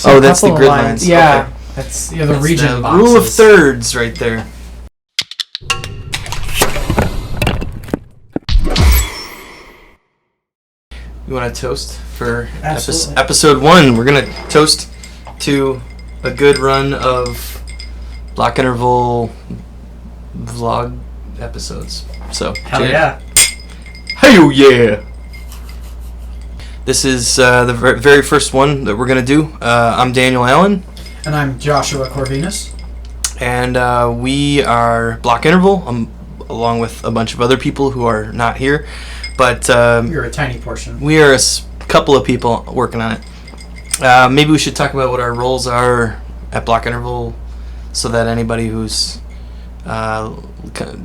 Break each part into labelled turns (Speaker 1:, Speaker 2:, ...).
Speaker 1: Oh, that's the grid lines.
Speaker 2: Yeah,
Speaker 1: okay.
Speaker 2: That's the region
Speaker 1: the
Speaker 2: boxes.
Speaker 1: Rule of thirds right there. You want to toast for episode 1? We're going to toast to a good run of block interval vlog episodes. So,
Speaker 2: hell yeah.
Speaker 1: Hell yeah! This is the very first one that we're going to do. I'm Daniel Allen.
Speaker 2: And I'm Joshua Corvinus.
Speaker 1: And we are Block Interval, along with a bunch of other people who are not here. But
Speaker 2: you're a tiny portion.
Speaker 1: We are a couple of people working on it. Maybe we should talk about what our roles are at Block Interval so that anybody who's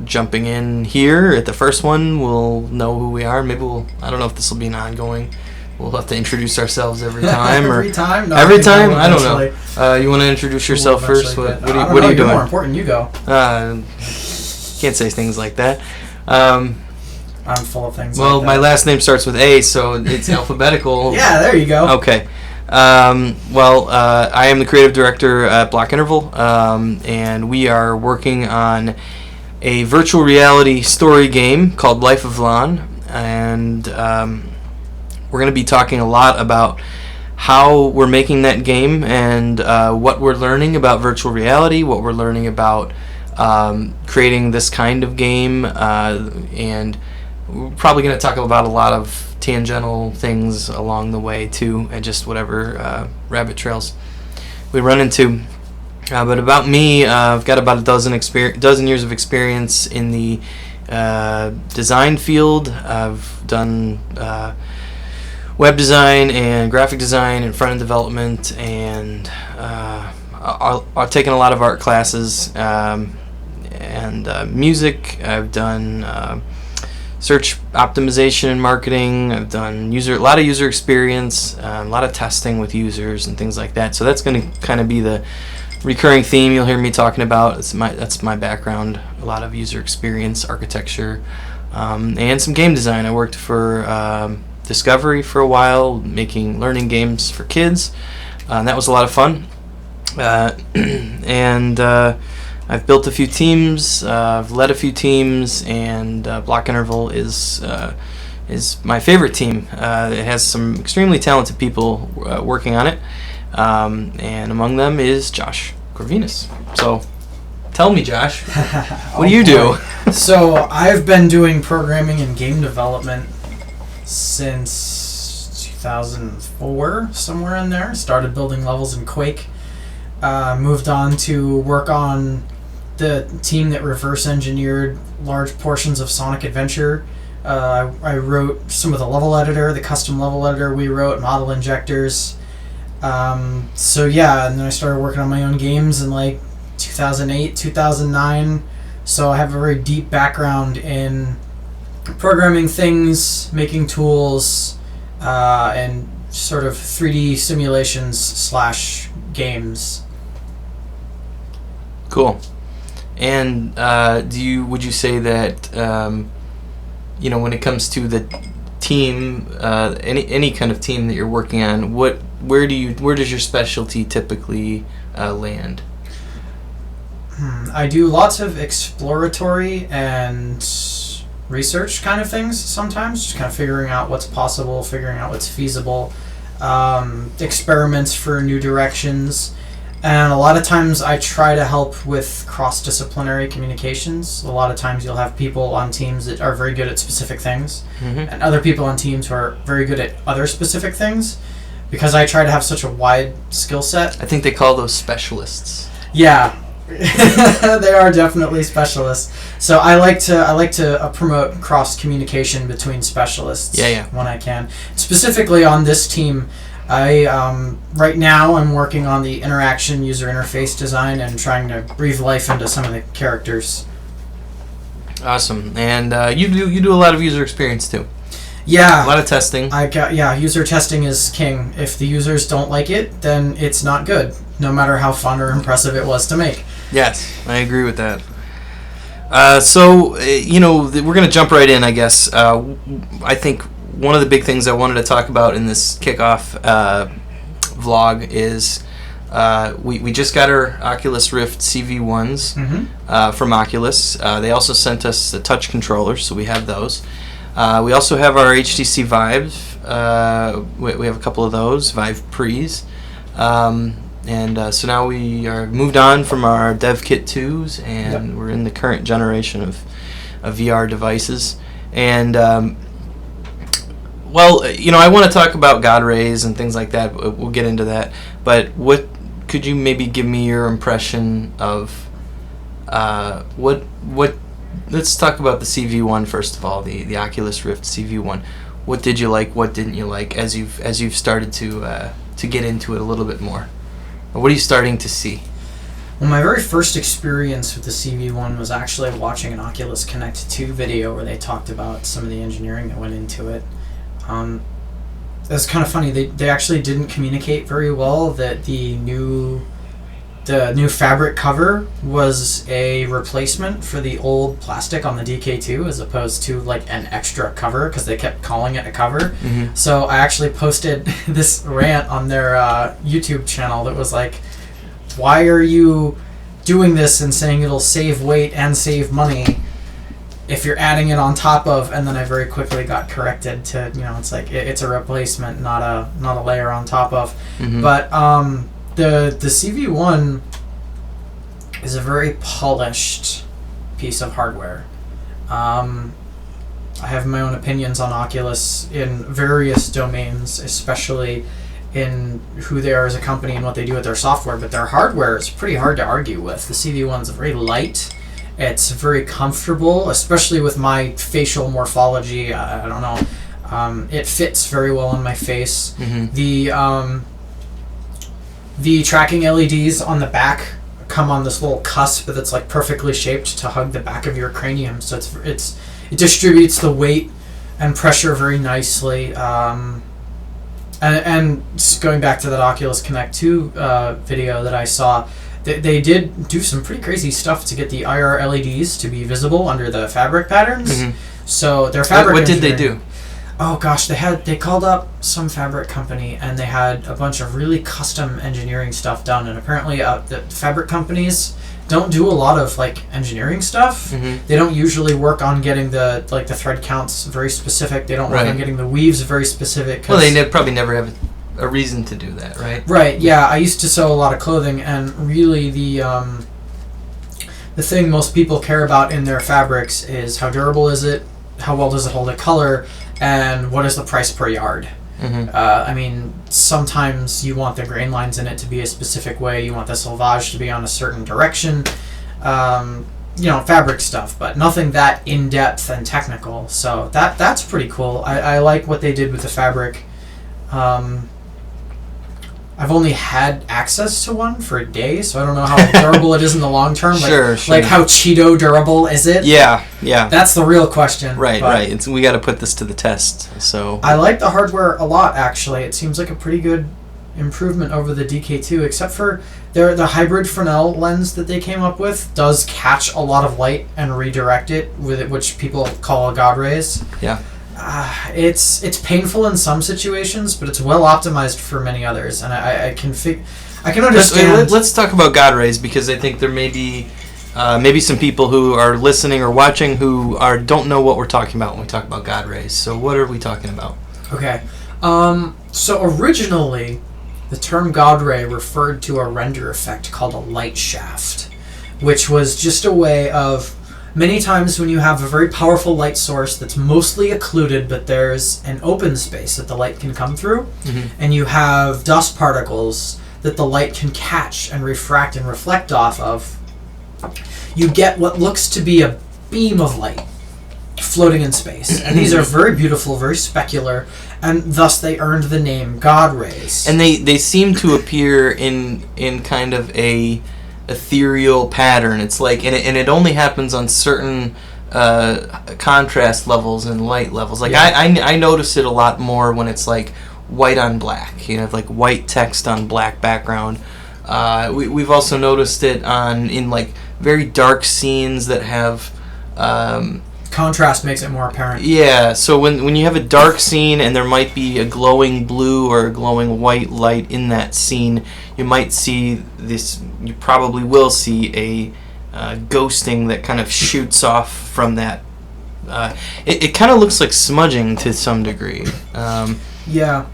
Speaker 1: jumping in here at the first one will know who we are. Maybe I don't know if this will be an ongoing. We'll have to introduce ourselves every time.
Speaker 2: every time? No,
Speaker 1: every time? I don't know. You want to introduce yourself first? What are you doing?
Speaker 2: More important, you go.
Speaker 1: Can't say things like that.
Speaker 2: I'm full of things
Speaker 1: well,
Speaker 2: like that.
Speaker 1: My last name starts with A, so it's alphabetical.
Speaker 2: Yeah, there you go.
Speaker 1: Okay. I am the creative director at Block Interval, and we are working on a virtual reality story game called Life of Lon, and we're going to be talking a lot about how we're making that game and what we're learning about virtual reality, what we're learning about creating this kind of game, and we're probably going to talk about a lot of tangential things along the way too, and just whatever rabbit trails we run into. But about me, I've got about a dozen years of experience in the design field. I've done web design and graphic design and front-end development, and I've taken a lot of art classes and music. I've done search optimization and marketing. I've done a lot of user experience, a lot of testing with users and things like that. So that's going to kind of be the recurring theme you'll hear me talking about. That's my background, a lot of user experience, architecture, and some game design. I worked for Discovery for a while, making learning games for kids. And that was a lot of fun. I've built a few teams, I've led a few teams, and Block Interval is my favorite team. It has some extremely talented people working on it, and among them is Josh Corvinus. So, tell me, Josh, what do you do?
Speaker 2: So, I've been doing programming and game development since 2004, somewhere in there. Started building levels in Quake. Moved on to work on the team that reverse engineered large portions of Sonic Adventure. I wrote some of the level editor, the custom level editor we wrote, model injectors. And then I started working on my own games in like 2008, 2009. So I have a very deep background in programming things, making tools, and sort of 3D simulations / games.
Speaker 1: Cool. And would you say that when it comes to the team, any kind of team that you're working on, where does your specialty typically land?
Speaker 2: I do lots of exploratory and research kind of things sometimes, just kind of figuring out what's possible, figuring out what's feasible, experiments for new directions. And a lot of times I try to help with cross-disciplinary communications. A lot of times you'll have people on teams that are very good at specific things, and other people on teams who are very good at other specific things, because I try to have such a wide skill set.
Speaker 1: I think they call those specialists.
Speaker 2: Yeah. They are definitely specialists. So I like to promote cross-communication between specialists when I can. Specifically on this team, right now I'm working on the interaction user interface design and trying to breathe life into some of the characters.
Speaker 1: Awesome. And you do a lot of user experience too.
Speaker 2: Yeah.
Speaker 1: A lot of testing.
Speaker 2: User testing is king. If the users don't like it, then it's not good, no matter how fun or impressive it was to make.
Speaker 1: Yes, I agree with that. We're going to jump right in, I guess. I think one of the big things I wanted to talk about in this kickoff vlog is we just got our Oculus Rift CV1s from Oculus. They also sent us the touch controllers, so we have those. We also have our HTC Vive. We have a couple of those, Vive Pres. So now we are moved on from our Dev Kit 2s, and we're in the current generation of VR devices. And, I want to talk about God rays and things like that. We'll get into that. But what could you maybe give me your impression of what? Let's talk about the CV1 first of all, the Oculus Rift CV1. What did you like? What didn't you like as you've started to get into it a little bit more? What are you starting to see?
Speaker 2: Well, my very first experience with the CV1 was actually watching an Oculus Connect 2 video where they talked about some of the engineering that went into it. It was kind of funny. They actually didn't communicate very well that the new fabric cover was a replacement for the old plastic on the DK2 as opposed to like an extra cover, because they kept calling it a cover. So I actually posted this rant on their YouTube channel that was like, why are you doing this and saying it'll save weight and save money if you're adding it on top of? And then I very quickly got corrected to, it's like it's a replacement, not a layer on top of. But the CV1 is a very polished piece of hardware. I have my own opinions on Oculus in various domains, especially in who they are as a company and what they do with their software, but their hardware is pretty hard to argue with. The CV1 is very light. It's very comfortable, especially with my facial morphology. I don't know. It fits very well on my face. The tracking LEDs on the back come on this little cusp that's like perfectly shaped to hug the back of your cranium, so it distributes the weight and pressure very nicely. And going back to that Oculus Connect 2 video that I saw, they did do some pretty crazy stuff to get the IR LEDs to be visible under the fabric patterns. So their fabric.
Speaker 1: What did they do?
Speaker 2: Oh gosh, they called up some fabric company and they had a bunch of really custom engineering stuff done. And apparently, the fabric companies don't do a lot of like engineering stuff. They don't usually work on getting the thread counts very specific. They don't work on getting the weaves very specific.
Speaker 1: Well, they probably never have a reason to do that, right?
Speaker 2: Right. Yeah, I used to sew a lot of clothing, and really the thing most people care about in their fabrics is how durable is it, how well does it hold a color, and what is the price per yard. I mean, sometimes you want the grain lines in it to be a specific way, you want the selvage to be on a certain direction, fabric stuff, but nothing that in-depth and technical. So that's pretty cool. I like what they did with the fabric. I've only had access to one for a day, so I don't know how durable it is in the long term. Sure. Like how Cheeto durable is it? Yeah. That's the real question.
Speaker 1: Right. We got to put this to the test. So
Speaker 2: I like the hardware a lot, actually. It seems like a pretty good improvement over the DK2, except for the hybrid Fresnel lens that they came up with does catch a lot of light and redirect it with it, which people call God rays.
Speaker 1: Yeah.
Speaker 2: It's painful in some situations, but it's well optimized for many others, and I can understand.
Speaker 1: Let's talk about God rays, because I think there may be some people who are listening or watching who don't know what we're talking about when we talk about God rays. So what are we talking about?
Speaker 2: Okay, so originally the term God ray referred to a render effect called a light shaft, which was just a way of. Many times when you have a very powerful light source that's mostly occluded, but there's an open space that the light can come through, and you have dust particles that the light can catch and refract and reflect off of, you get what looks to be a beam of light floating in space. And these are very beautiful, very specular, and thus they earned the name God rays.
Speaker 1: And they seem to appear in kind of a ethereal pattern. It's like, and it only happens on certain contrast levels and light levels. Like I notice it a lot more when it's like white on black. You have like white text on black background. We've also noticed it in like very dark scenes that have
Speaker 2: Contrast makes it more apparent.
Speaker 1: Yeah, so when you have a dark scene and there might be a glowing blue or a glowing white light in that scene, you might see this. You probably will see a ghosting that kind of shoots off from that. It kind of looks like smudging to some degree.
Speaker 2: Yeah.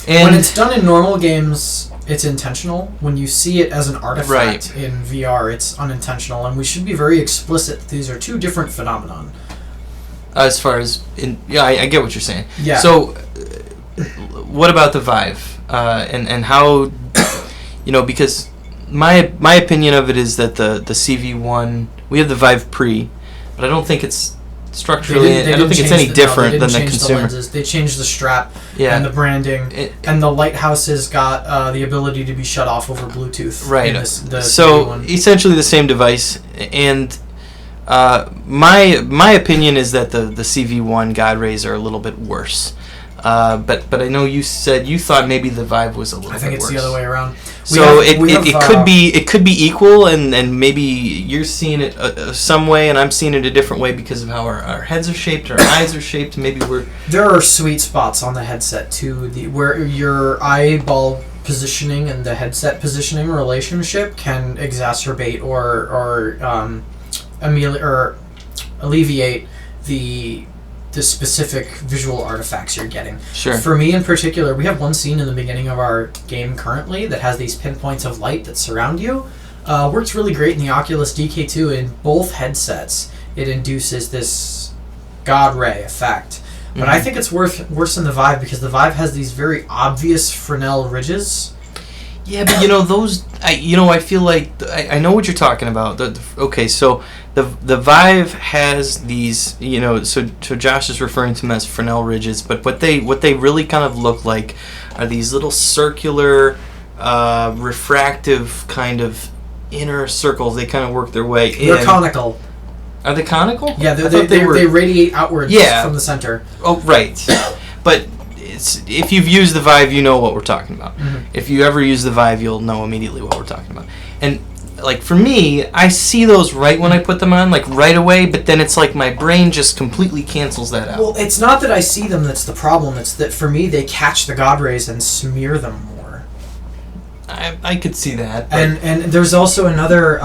Speaker 1: And
Speaker 2: when it's done in normal games, it's intentional. When you see it as an artifact in VR, it's unintentional, and we should be very explicit. These are two different phenomenon.
Speaker 1: As far as I get what you're saying.
Speaker 2: Yeah.
Speaker 1: So, what about the Vive, and how, because my opinion of it is that the CV1, we have the Vive Pre, but I don't think it's structurally. I don't think it's any different than the consumer.
Speaker 2: They changed the strap
Speaker 1: Yeah.
Speaker 2: and the branding, and the lighthouse has got the ability to be shut off over Bluetooth.
Speaker 1: Right.
Speaker 2: The
Speaker 1: So
Speaker 2: CV1.
Speaker 1: essentially the same device, and my opinion is that the CV1 God rays are a little bit worse. But I know you said you thought maybe the Vive was a little bit worse.
Speaker 2: I think it's the other way around.
Speaker 1: So it could be equal, and maybe you're seeing it some way, and I'm seeing it a different way because of how our heads are shaped, our eyes are shaped. Maybe
Speaker 2: There are sweet spots on the headset too, where your eyeball positioning and the headset positioning relationship can exacerbate or alleviate the specific visual artifacts you're getting.
Speaker 1: Sure.
Speaker 2: For me in particular, we have one scene in the beginning of our game currently that has these pinpoints of light that surround you. Works really great in the Oculus DK2. In both headsets, it induces this God ray effect. But I think it's worse in the Vive because the Vive has these very obvious Fresnel ridges.
Speaker 1: Yeah, but those. I feel like I know what you're talking about. So the Vive has these. So Josh is referring to them as Fresnel ridges, but what they really kind of look like are these little circular, refractive kind of inner circles. They kind of work their way in.
Speaker 2: They're conical.
Speaker 1: Are they conical?
Speaker 2: Yeah, they radiate outwards from the center.
Speaker 1: Oh, right. But if you've used the Vive, you know what we're talking about. Mm-hmm. If you ever use the Vive, you'll know immediately what we're talking about. And like for me, I see those right when I put them on, like right away, but then it's like my brain just completely cancels that out.
Speaker 2: Well, it's not that I see them that's the problem. It's that for me, they catch the God rays and smear them more.
Speaker 1: I could see that.
Speaker 2: And there's also another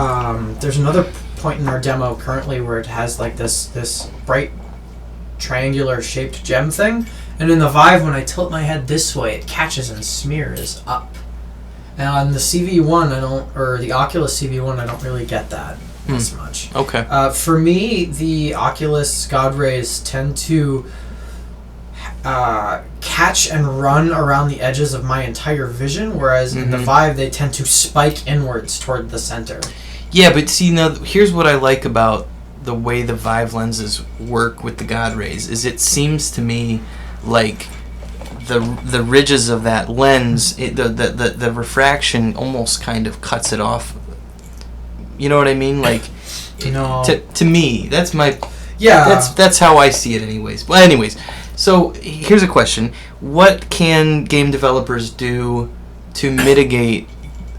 Speaker 2: point in our demo currently where it has like this bright triangular shaped gem thing. And in the Vive, when I tilt my head this way, it catches and smears up. And on the CV1, or the Oculus CV1, I don't really get that as much.
Speaker 1: Okay.
Speaker 2: For me, the Oculus God rays tend to catch and run around the edges of my entire vision, whereas in the Vive, they tend to spike inwards toward the center. Yeah,
Speaker 1: but see, now, here's what I like about the way the Vive lenses work with the God rays, is it seems to me like the ridges of that lens, the refraction almost kind of cuts it off. You know what I mean? Like, to me, that's my that's how I see it. Anyways, so here's a question: what can game developers do to mitigate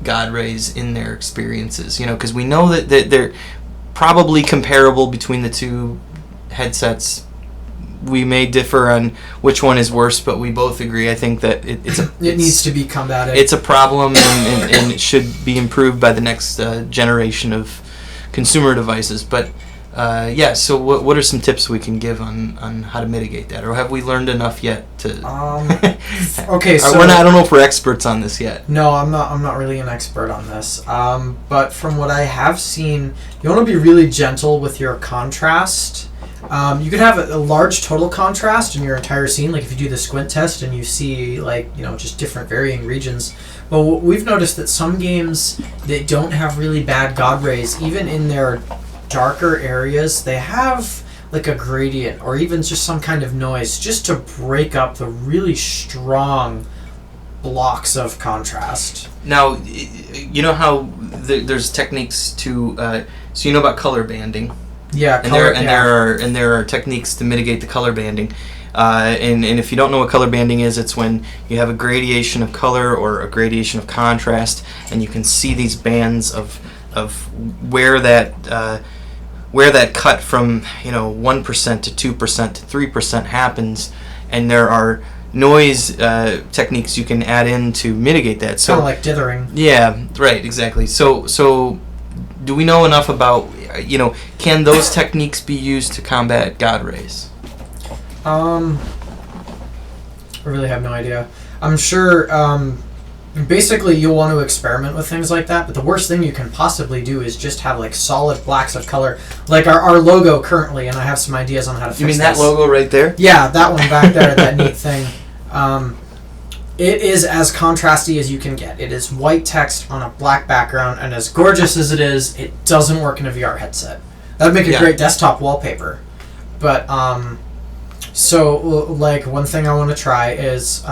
Speaker 1: God rays in their experiences? Because we know that they're probably comparable between the two headsets. We may differ on which one is worse, but we both agree. I think that it
Speaker 2: needs to be combated.
Speaker 1: It's a problem, and it should be improved by the next generation of consumer devices. But so what are some tips we can give on how to mitigate that, or have we learned enough yet to?
Speaker 2: Okay, so
Speaker 1: I don't know if we're experts on this yet.
Speaker 2: No, I'm not really an expert on this. But from what I have seen, you want to be really gentle with your contrast. You could have a large total contrast in your entire scene, like if you do the squint test and you see just different varying regions. But we've noticed that some games that don't have really bad God rays, even in their darker areas, they have like a gradient or even just some kind of noise just to break up the really strong blocks of contrast.
Speaker 1: Now, you know how there's techniques to so you know about color banding.
Speaker 2: Yeah,
Speaker 1: there are techniques to mitigate the color banding, and if you don't know what color banding is, it's when you have a gradation of color or a gradation of contrast, and you can see these bands of where that where that cut from 1% to 2% to 3% happens, and there are noise techniques you can add in to mitigate that. So
Speaker 2: kind of like dithering.
Speaker 1: Yeah, right, exactly. So do we know enough about can those techniques be used to combat God rays?
Speaker 2: I really have no idea. I'm sure. Basically, you'll want to experiment with things like that, but the worst thing you can possibly do is just have like solid blacks of color, like our logo currently, and I have some ideas on how to fix
Speaker 1: You mean
Speaker 2: this.
Speaker 1: that logo right there?
Speaker 2: Yeah, that one back there, that neat thing. It is as contrasty as you can get. It is white text on a black background, and as gorgeous as it is, it doesn't work in a VR headset. That would make a great desktop wallpaper. But, so, like, one thing I want to try is,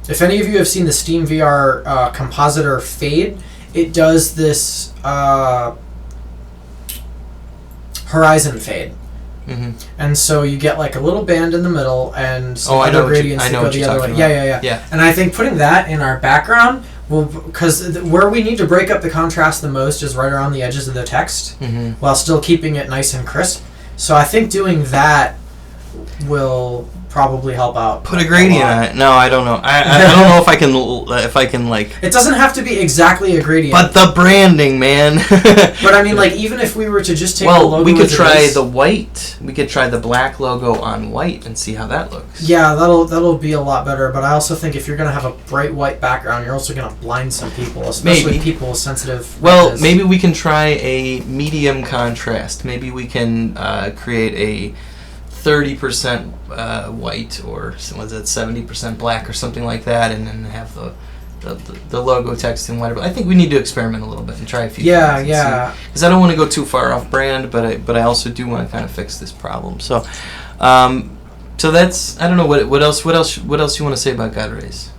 Speaker 2: if any of you have seen the Steam VR compositor Fade, it does this horizon fade. Mm-hmm. And so you get like a little band in the middle and some other gradients that go the other way. Yeah. And I think putting that in our background will, because where we need to break up the contrast the most is right around the edges of the text, while still keeping it nice and crisp. So I think doing that will probably help out.
Speaker 1: Put a gradient on it. No, I don't know. I don't know if I can like.
Speaker 2: It doesn't have to be exactly a gradient.
Speaker 1: But the branding, man.
Speaker 2: But I mean, like, even if we were to just take the logo.
Speaker 1: Well, we could try the white. We could try the black logo on white and see how that looks.
Speaker 2: Yeah, that'll be a lot better. But I also think if you're gonna have a bright white background, you're also gonna blind some people, especially people sensitive.
Speaker 1: Well, maybe we can try a medium contrast. Maybe we can create a 30% white, or was it 70% black or something like that, and then have the logo text and whatever. I think we need to experiment a little bit and try a few things. Yeah. Because I don't want to go too far off brand, but I also do want to kind of fix this problem. So, so that's, I don't know what else you want to say about God rays.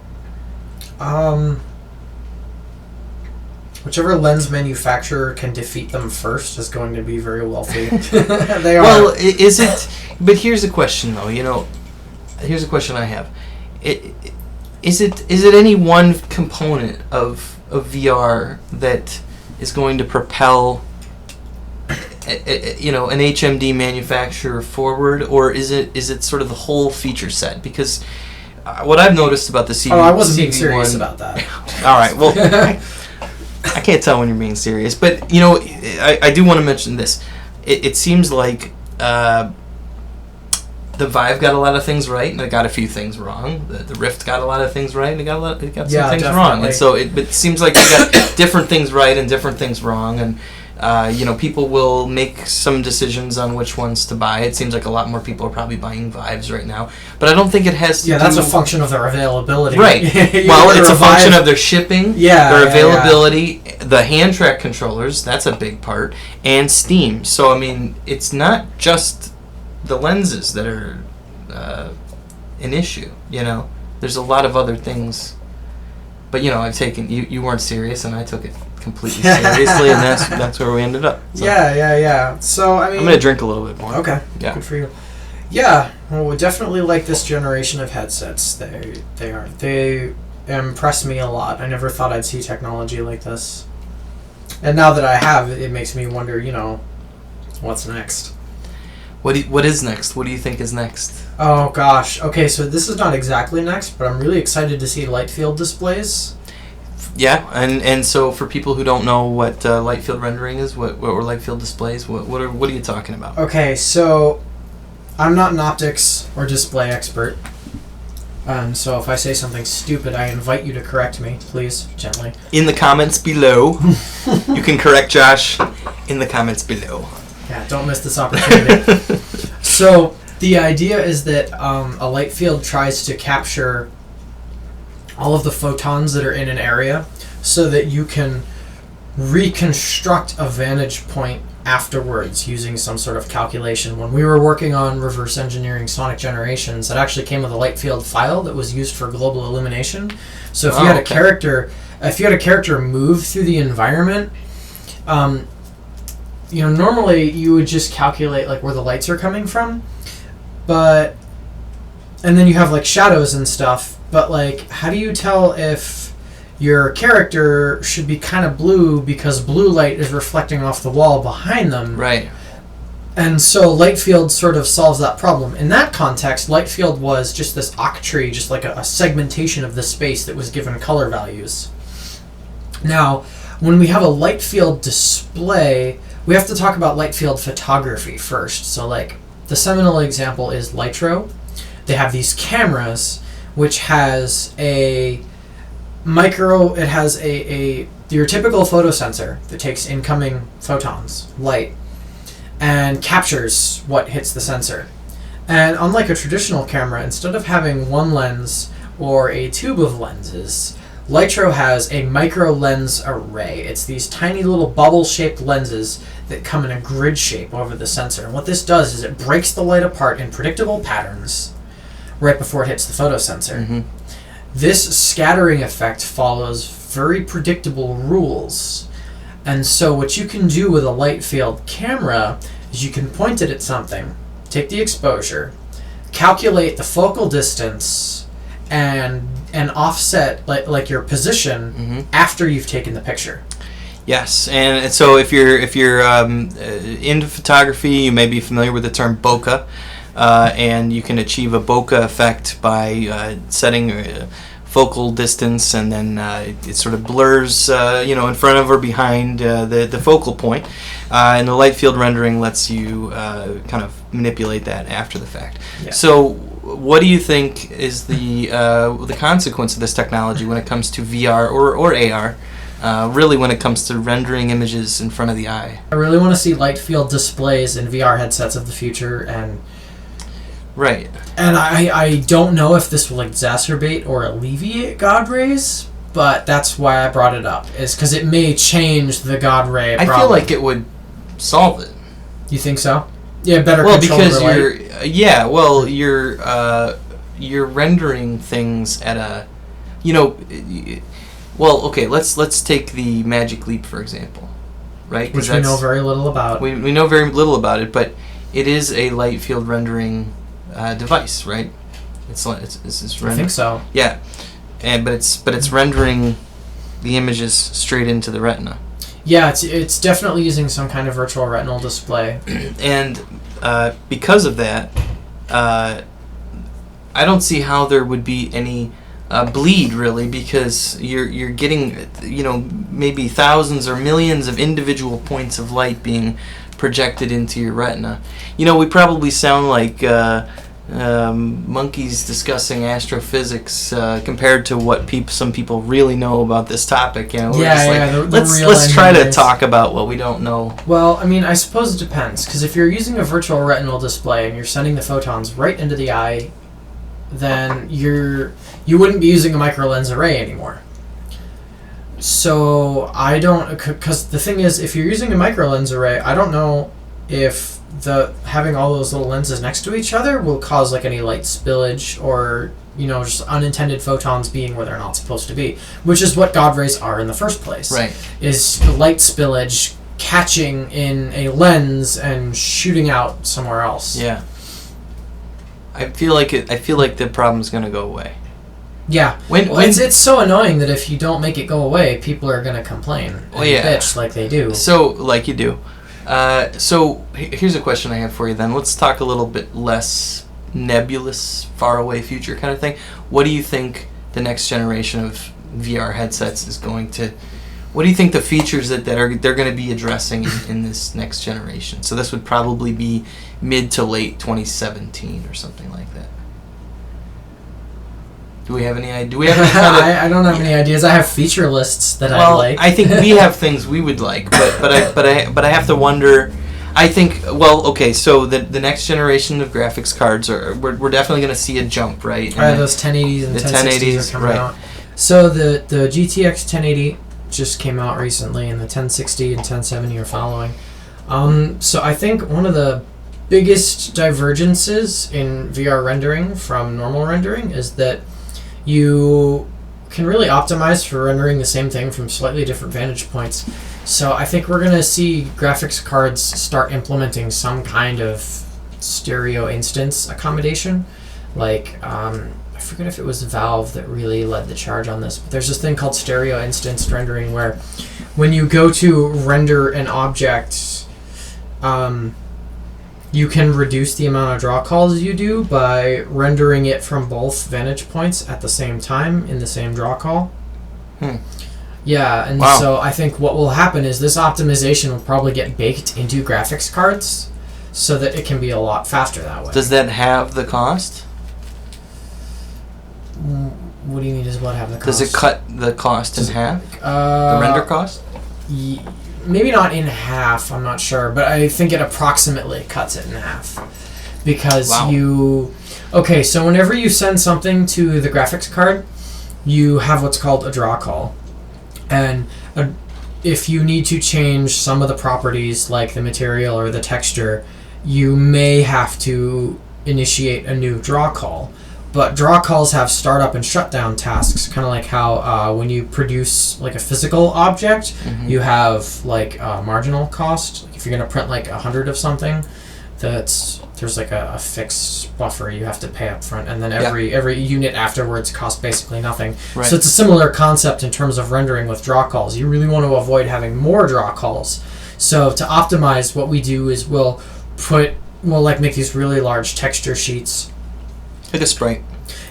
Speaker 2: Whichever lens manufacturer can defeat them first is going to be very wealthy. They are.
Speaker 1: Well, is it? But here's a question, though. Here's a question I have. Is it any one component of VR that is going to propel an HMD manufacturer forward, or is it sort of the whole feature set? Because what I've noticed about the CV1...
Speaker 2: I wasn't being serious about that.
Speaker 1: All right, well... I can't tell when you're being serious, but I do want to mention this. It seems like the Vive got a lot of things right, and it got a few things wrong. The Rift got a lot of things right, and it got some things
Speaker 2: definitely
Speaker 1: wrong. And so it seems like they got different things right and different things wrong, and people will make some decisions on which ones to buy. It seems like a lot more people are probably buying Vives right now, but I don't think it has to.
Speaker 2: Yeah, that's a function of their availability.
Speaker 1: Right. Well, it's a function of their shipping, their availability, the hand track controllers. That's a big part, and Steam. So I mean, it's not just the lenses that are an issue. There's a lot of other things. But I've taken you weren't serious, and I took it completely seriously, and that's where we ended up. So.
Speaker 2: Yeah. So I mean,
Speaker 1: I'm gonna drink a little bit more.
Speaker 2: Okay.
Speaker 1: Yeah.
Speaker 2: Good for you. Yeah. Well, we definitely like this generation of headsets. They impress me a lot. I never thought I'd see technology like this, and now that I have, it makes me wonder. What's next?
Speaker 1: What is next? What do you think is next?
Speaker 2: Oh gosh. Okay, so this is not exactly next, but I'm really excited to see light field displays.
Speaker 1: Yeah, and so for people who don't know what light field rendering is, what were light field displays? What are you talking about?
Speaker 2: Okay, so I'm not an optics or display expert. So if I say something stupid, I invite you to correct me, please, gently.
Speaker 1: In the comments below. You can correct Josh in the comments below.
Speaker 2: Yeah, don't miss this opportunity. So the idea is that a light field tries to capture all of the photons that are in an area so that you can reconstruct a vantage point afterwards using some sort of calculation. When we were working on reverse engineering sonic generations, it actually came with a light field file that was used for global illumination. So if you had a character move through the environment, normally you would just calculate like where the lights are coming from, and then you have like shadows and stuff, but like how do you tell if your character should be kind of blue because blue light is reflecting off the wall behind them?
Speaker 1: Right.
Speaker 2: And so light field sort of solves that problem. In that context, light field was just this octree, just like a segmentation of the space that was given color values. Now, when we have a light field display, we have to talk about light field photography first. So like the seminal example is Lytro. They have these cameras which has a your typical photosensor that takes incoming photons, light, and captures what hits the sensor. And unlike a traditional camera, instead of having one lens or a tube of lenses, Lytro has a micro lens array. It's these tiny little bubble-shaped lenses that come in a grid shape over the sensor. And what this does is it breaks the light apart in predictable patterns right before it hits the photosensor. Mm-hmm. This scattering effect follows very predictable rules. And so what you can do with a light field camera is you can point it at something, take the exposure, calculate the focal distance, and offset like your position mm-hmm. after you've taken the picture.
Speaker 1: Yes, and so if you're into photography, you may be familiar with the term bokeh, and you can achieve a bokeh effect by setting focal distance, and then it sort of blurs, in front of or behind the focal point, and the light field rendering lets you kind of manipulate that after the fact. Yeah. So, what do you think is the consequence of this technology when it comes to VR or AR? Really, when it comes to rendering images in front of the eye.
Speaker 2: I really want to see light field displays in VR headsets of the future, and
Speaker 1: right.
Speaker 2: And I don't know if this will exacerbate or alleviate God rays, but that's why I brought it up, is because it may change the God ray problem.
Speaker 1: I feel like it would solve it.
Speaker 2: You think so? Yeah, better
Speaker 1: control
Speaker 2: because
Speaker 1: you're rendering things at a, okay, let's take the Magic Leap for example, right?
Speaker 2: Which we know very little about.
Speaker 1: We know very little about it, but it is a light field rendering device, right? It's
Speaker 2: I think so.
Speaker 1: Yeah, but it's rendering the images straight into the retina.
Speaker 2: Yeah, it's definitely using some kind of virtual retinal display.
Speaker 1: And because of that, I don't see how there would be any bleed really, because you're getting maybe thousands or millions of individual points of light being projected into your retina. We probably sound like monkeys discussing astrophysics compared to what some people really know about this topic. Let's try to talk about what we don't know.
Speaker 2: Well, I mean, I suppose it depends, because if you're using a virtual retinal display and you're sending the photons right into the eye, then you wouldn't be using a microlens array anymore. So I don't, because the thing is, if you're using a microlens array, I don't know if having all those little lenses next to each other will cause like any light spillage or just unintended photons being where they're not supposed to be, which is what God rays are in the first place.
Speaker 1: Right.
Speaker 2: Is light spillage catching in a lens and shooting out somewhere else.
Speaker 1: Yeah. I feel like the problem's going to go away.
Speaker 2: Yeah. It's so annoying that if you don't make it go away, people are going to complain and bitch like they do.
Speaker 1: So, like you do. So here's a question I have for you then. Let's talk a little bit less nebulous, faraway future kind of thing. What do you think the next generation of VR headsets is going to... What do you think the features that they're going to be addressing in this next generation? So this would probably be mid to late 2017 or something like that. Do we have any idea?
Speaker 2: I don't have any ideas. I have feature lists that I like.
Speaker 1: I think we have things we would like, but I have to wonder. I think so the next generation of graphics cards we're definitely going to see a jump, right?
Speaker 2: Those 1080s and 1060s are coming out. So the GTX 1080 just came out recently, and the 1060 and 1070 are following. So I think one of the biggest divergences in VR rendering from normal rendering is that you can really optimize for rendering the same thing from slightly different vantage points. So I think we're going to see graphics cards start implementing some kind of stereo instance accommodation. Like, I forget if it was Valve that really led the charge on this, but there's this thing called stereo instance rendering where when you go to render an object, you can reduce the amount of draw calls you do by rendering it from both vantage points at the same time in the same draw call. Yeah, and so I think what will happen is this optimization will probably get baked into graphics cards so that it can be a lot faster that way.
Speaker 1: Does that have the cost?
Speaker 2: What do you mean, does what have the cost?
Speaker 1: Does it cut the cost in half? The render cost?
Speaker 2: Maybe not in half, I'm not sure, but I think it approximately cuts it in half. Because Okay, so whenever you send something to the graphics card, you have what's called a draw call. And if you need to change some of the properties, like the material or the texture, you may have to initiate a new draw call. But draw calls have startup and shutdown tasks, kind of like how when you produce like a physical object, you have like marginal cost. Like if you're going to print like 100 of something, there's like a fixed buffer you have to pay up front, and then every unit afterwards costs basically nothing. Right. So it's a similar concept in terms of rendering with draw calls. You really want to avoid having more draw calls. So to optimize, what we do is we'll make these really large texture sheets.
Speaker 1: Like a sprite.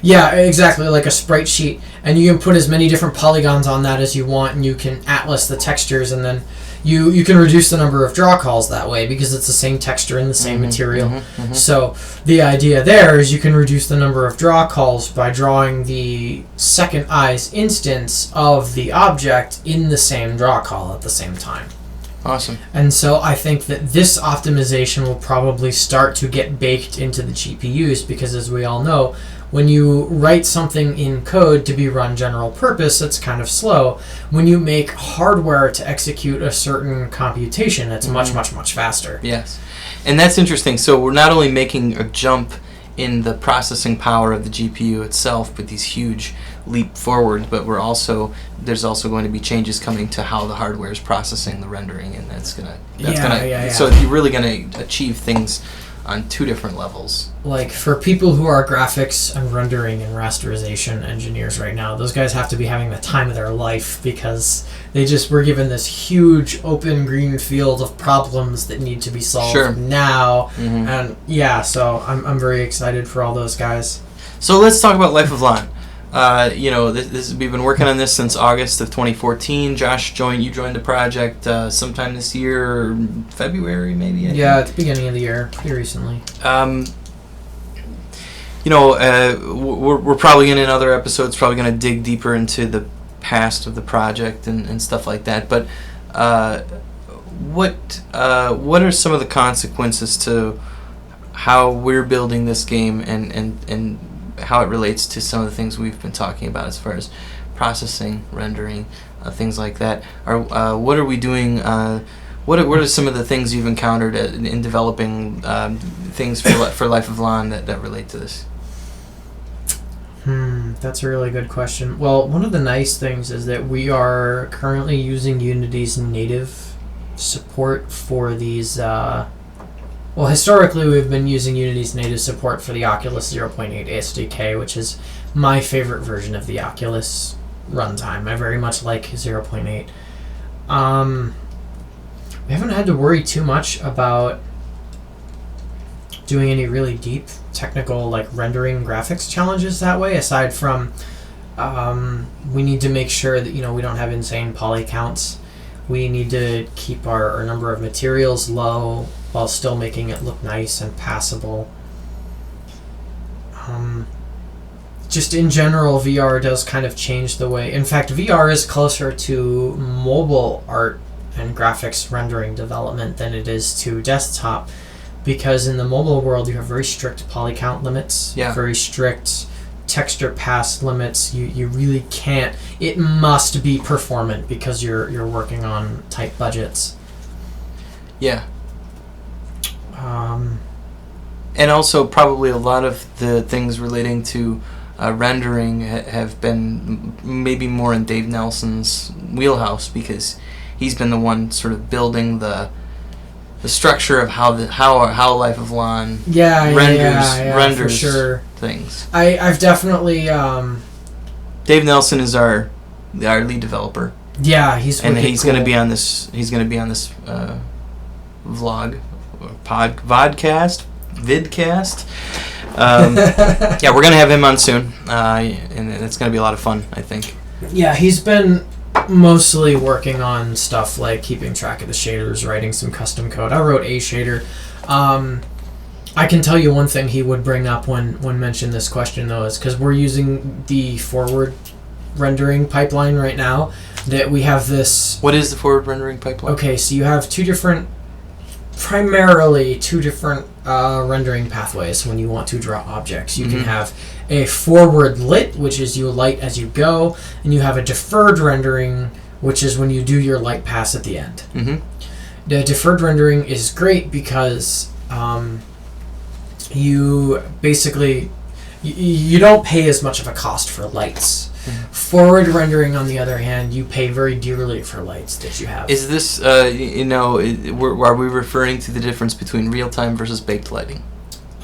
Speaker 2: Yeah, exactly, like a sprite sheet. And you can put as many different polygons on that as you want, and you can atlas the textures, and then you can reduce the number of draw calls that way because it's the same texture and the same material. So the idea there is you can reduce the number of draw calls by drawing the second eyes instance of the object in the same draw call at the same time.
Speaker 1: Awesome.
Speaker 2: And so I think that this optimization will probably start to get baked into the GPUs because, as we all know, when you write something in code to be run general purpose, it's kind of slow. When you make hardware to execute a certain computation, it's much, much, much faster.
Speaker 1: Yes. And that's interesting. So we're not only making a jump in the processing power of the GPU itself with these huge leap forward, but there's also going to be changes coming to how the hardware is processing the rendering, and so you're really going to achieve things on two different levels.
Speaker 2: Like for people who are graphics and rendering and rasterization engineers right now, those guys have to be having the time of their life because they just were given this huge open green field of problems that need to be solved now. And so I'm very excited for all those guys.
Speaker 1: So let's talk about Life of Lon. We've been working on this since August of 2014. Josh, you joined the project sometime this year, February maybe?
Speaker 2: At the beginning of the year, pretty recently.
Speaker 1: We're probably in other episodes probably going to dig deeper into the past of the project and stuff like that. But what are some of the consequences to how we're building this game and how it relates to some of the things we've been talking about as far as processing, rendering, things like that? What are we doing? What are some of the things you've encountered in developing things for Life of Lon that relate to this?
Speaker 2: That's a really good question. Well, one of the nice things is that we are currently using Unity's native support for these. Historically, we've been using Unity's native support for the Oculus 0.8 SDK, which is my favorite version of the Oculus runtime. I very much like 0.8. We haven't had to worry too much about doing any really deep technical rendering graphics challenges that way, aside from we need to make sure that we don't have insane poly counts. We need to keep our number of materials low while still making it look nice and passable. Just in general, VR does kind of change the way. In fact, VR is closer to mobile art and graphics rendering development than it is to desktop, because in the mobile world you have very strict poly count limits, very strict texture pass limits. You really can't. It must be performant because you're working on tight budgets. Yeah.
Speaker 1: And also probably a lot of the things relating to rendering have been maybe more in Dave Nelson's wheelhouse, because he's been the one sort of building the structure of how Life of Lon renders
Speaker 2: for sure.
Speaker 1: things.
Speaker 2: I've definitely
Speaker 1: Dave Nelson is our lead developer.
Speaker 2: Yeah, he's
Speaker 1: going to be on this. He's going to be on this vlog vidcast. Yeah, we're gonna have him on soon, and it's gonna be a lot of fun, I think.
Speaker 2: Yeah, he's been mostly working on stuff like keeping track of the shaders, writing some custom code. I wrote a shader. I can tell you one thing he would bring up when mentioned this question, though, is because we're using the forward rendering pipeline right now, that we have this...
Speaker 1: What is the forward rendering pipeline?
Speaker 2: Okay, so you have primarily two different rendering pathways when you want to draw objects. You can have a forward lit, which is you light as you go, and you have a deferred rendering, which is when you do your light pass at the end. The deferred rendering is great because you basically you don't pay as much of a cost for lights. Forward rendering, on the other hand, you pay very dearly for lights that you have.
Speaker 1: Is this, are we referring to the difference between real-time versus baked lighting?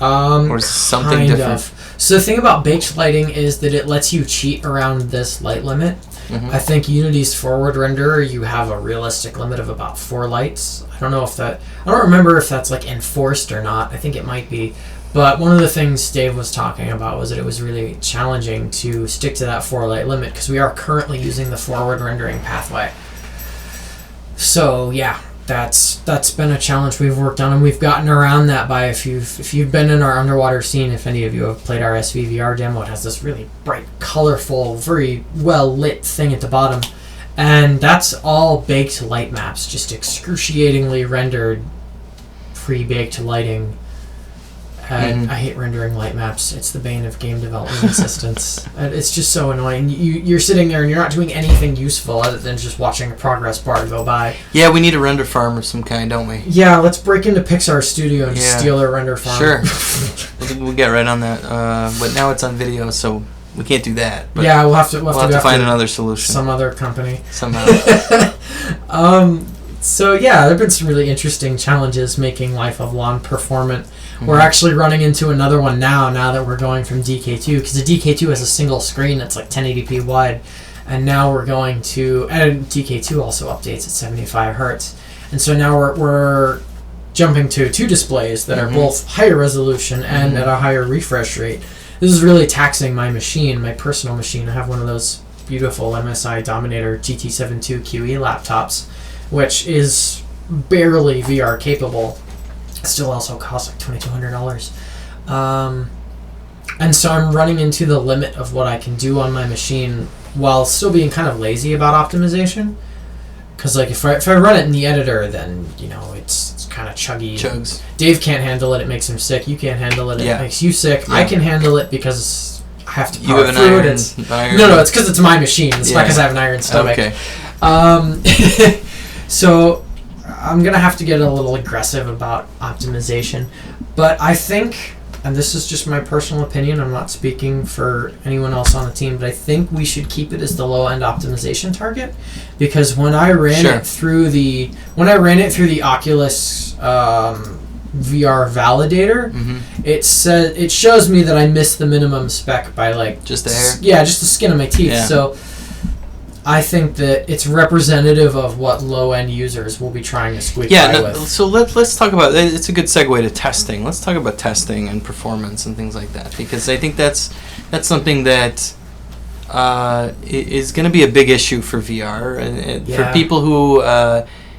Speaker 1: Or is something different?
Speaker 2: So the thing about baked lighting is that it lets you cheat around this light limit. I think Unity's forward renderer, you have a realistic limit of about 4 lights. I don't remember if that's like enforced or not. I think it might be. But one of the things Dave was talking about was that it was really challenging to stick to that 4 light limit because we are currently using the forward rendering pathway. So yeah, that's been a challenge we've worked on, and we've gotten around that by if you've been in our underwater scene, if any of you have played our SVVR demo, it has this really bright, colorful, very well lit thing at the bottom, and that's all baked light maps, just excruciatingly rendered pre-baked lighting. And I hate rendering light maps. It's the bane of game development assistance. It's just so annoying. You're sitting there and you're not doing anything useful other than just watching a progress bar go by.
Speaker 1: Yeah, we need a render farm of some kind, don't we?
Speaker 2: Yeah, let's break into Pixar Studio and steal their render farm.
Speaker 1: Sure. We'll get right on that. But now it's on video, so we can't do that. But
Speaker 2: yeah, we'll have to
Speaker 1: find another solution.
Speaker 2: Some other company.
Speaker 1: Somehow.
Speaker 2: So yeah, there have been some really interesting challenges making Life of Lon performant. We're actually running into another one now that we're going from DK2, because the DK2 has a single screen that's like 1080p wide, and now we're going to, and DK2 also updates at 75 hertz, and so now we're jumping to 2 displays that are both higher resolution and at a higher refresh rate. This is really taxing my machine, my personal machine. I have one of those beautiful MSI Dominator GT72 QE laptops, which is barely VR capable. Still also costs like $2,200. And so I'm running into the limit of what I can do on my machine while still being kind of lazy about optimization. Because like if I run it in the editor, then it's kind of chuggy.
Speaker 1: Chugs.
Speaker 2: Dave can't handle it. It makes him sick. You can't handle it. It makes you sick. Yeah. I can handle it because I have to power through it. No, it's because it's my machine. It's not because I have an iron stomach.
Speaker 1: Okay.
Speaker 2: So I'm going to have to get a little aggressive about optimization, but I think, and this is just my personal opinion, I'm not speaking for anyone else on the team, but I think we should keep it as the low-end optimization target, because when I ran it through the Oculus VR validator, it shows me that I missed the minimum spec by like
Speaker 1: just the hair.
Speaker 2: Yeah, just the skin of my teeth.
Speaker 1: Yeah.
Speaker 2: So I think that it's representative of what low-end users will be trying to squeak by with.
Speaker 1: So let's talk about, it's a good segue to testing. Let's talk about testing and performance and things like that, because I think that's something that is going to be a big issue for VR. And for people who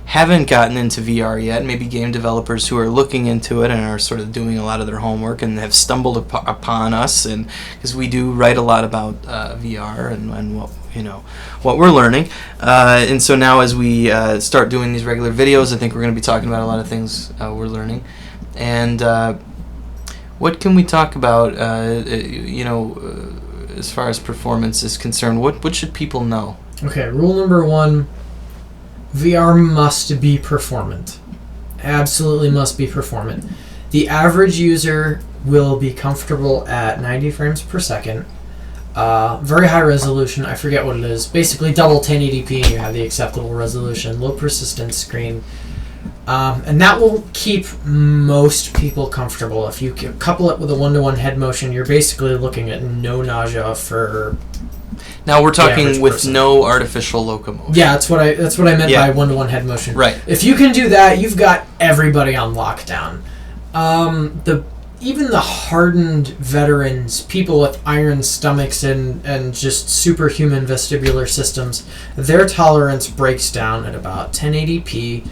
Speaker 1: haven't gotten into VR yet, maybe game developers who are looking into it and are sort of doing a lot of their homework and have stumbled upon us, and because we do write a lot about VR and what we're learning, and so now as we start doing these regular videos, I think we're going to be talking about a lot of things we're learning. And what can we talk about as far as performance is concerned? What should people know?
Speaker 2: Okay, rule number 1, VR must be performant. Absolutely must be performant. The average user will be comfortable at 90 frames per second. Very high resolution, I forget what it is. Basically double 1080p and you have the acceptable resolution. Low persistence screen. And that will keep most people comfortable. If you couple it with a 1-to-1 head motion, you're basically looking at no nausea for
Speaker 1: Now we're
Speaker 2: the average
Speaker 1: talking with
Speaker 2: person.
Speaker 1: no artificial locomotion.
Speaker 2: Yeah, that's what I meant
Speaker 1: Yeah.
Speaker 2: by one-to-one head motion.
Speaker 1: Right.
Speaker 2: If you can do that, you've got everybody on lockdown. Even the hardened veterans, people with iron stomachs and just superhuman vestibular systems, their tolerance breaks down at about 1080p,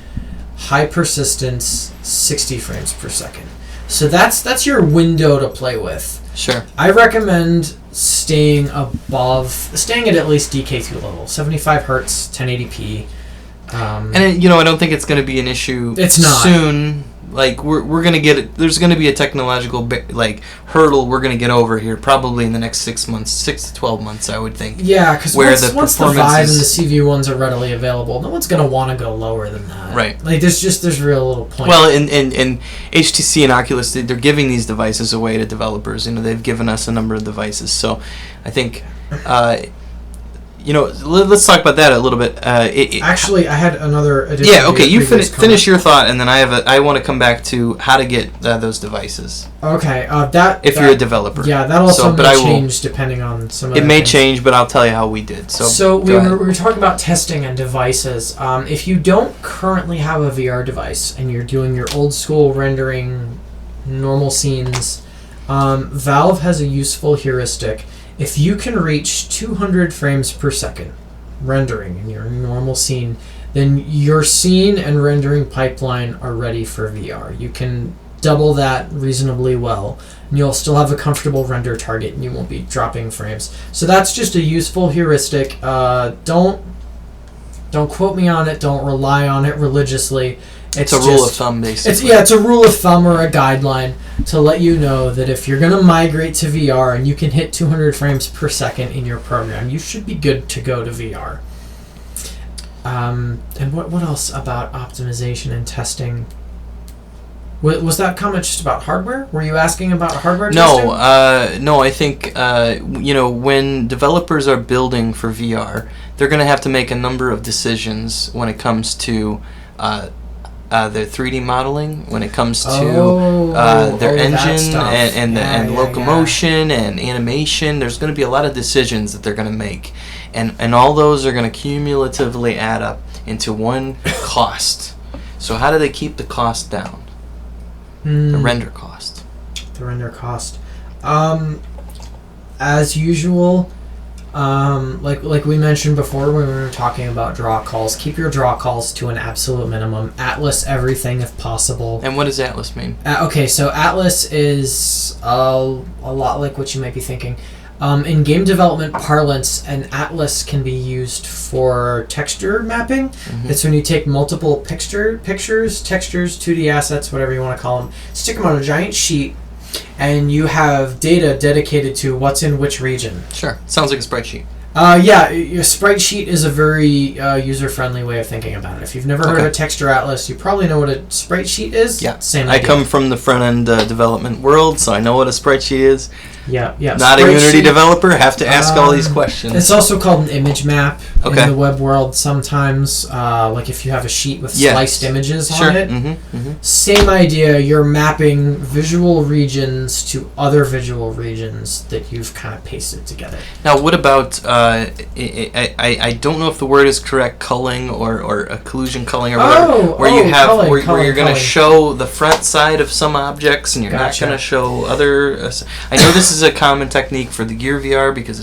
Speaker 2: high persistence, 60 frames per second. So that's your window to play with.
Speaker 1: Sure.
Speaker 2: I recommend staying at least DK2 level, 75 hertz, 1080p.
Speaker 1: And I don't think it's going to be an issue.
Speaker 2: It's not
Speaker 1: soon. Like we're gonna get it. There's gonna be a technological hurdle we're gonna get over here probably in the next 6 months, 6 to 12 months, I would think.
Speaker 2: Yeah, because once the
Speaker 1: performance
Speaker 2: Vive and the CV1s are readily available, no one's gonna want to go lower than that.
Speaker 1: Right.
Speaker 2: Like there's real little point.
Speaker 1: Well, in HTC and Oculus, they're giving these devices away to developers. They've given us a number of devices, so I think. Let's talk about that a little bit.
Speaker 2: Actually, I had another addition.
Speaker 1: Yeah, okay. You finish your thought, and then I want to come back to how to get those devices.
Speaker 2: Okay,
Speaker 1: if you're a developer.
Speaker 2: Yeah, that also may change depending on some of
Speaker 1: it may change, but I'll tell you how we did.
Speaker 2: So we were talking about testing and devices. If you don't currently have a VR device and you're doing your old school rendering, normal scenes, Valve has a useful heuristic. If you can reach 200 frames per second rendering in your normal scene, then your scene and rendering pipeline are ready for VR. You can double that reasonably well, and you'll still have a comfortable render target, and you won't be dropping frames. So that's just a useful heuristic. Don't quote me on it. Don't rely on it religiously.
Speaker 1: It's a rule of thumb, basically.
Speaker 2: It's a rule of thumb or a guideline to let you know that if you're going to migrate to VR and you can hit 200 frames per second in your program, you should be good to go to VR. And what else about optimization and testing? Was that comment just about hardware? Were you asking about hardware testing?
Speaker 1: No. I think when developers are building for VR, they're going to have to make a number of decisions when it comes to their 3D modeling, when it comes to their engine and locomotion and animation. There's going to be a lot of decisions that they're going to make, and all those are going to cumulatively add up into one cost. So how do they keep the cost down? The render cost.
Speaker 2: The render cost. As usual. Like we mentioned before when we were talking about draw calls, keep your draw calls to an absolute minimum. Atlas everything if possible.
Speaker 1: And what does Atlas mean?
Speaker 2: Okay, so Atlas is a lot like what you might be thinking. In game development parlance, an atlas can be used for texture mapping. Mm-hmm. It's when you take multiple pictures, textures, 2D assets, whatever you want to call them, stick them on a giant sheet, and you have data dedicated to what's in which region.
Speaker 1: Sure. Sounds like a spreadsheet.
Speaker 2: Your sprite sheet is a very user-friendly way of thinking about it. If you've never heard of a texture atlas, you probably know what a sprite sheet is.
Speaker 1: Yeah.
Speaker 2: Same idea.
Speaker 1: I come from the front-end development world, so I know what a sprite sheet is.
Speaker 2: Yeah.
Speaker 1: Not a Unity developer, have to ask all these questions.
Speaker 2: It's also called an image map in the web world sometimes, like if you have a sheet with sliced images on it.
Speaker 1: Mm-hmm.
Speaker 2: Same idea, you're mapping visual regions to other visual regions that you've kind of pasted together.
Speaker 1: Now, what about, I don't know if the word is correct, culling or occlusion culling or whatever, where you're going to show the front side of some objects and you're not going to show other... I know this is a common technique for the Gear VR because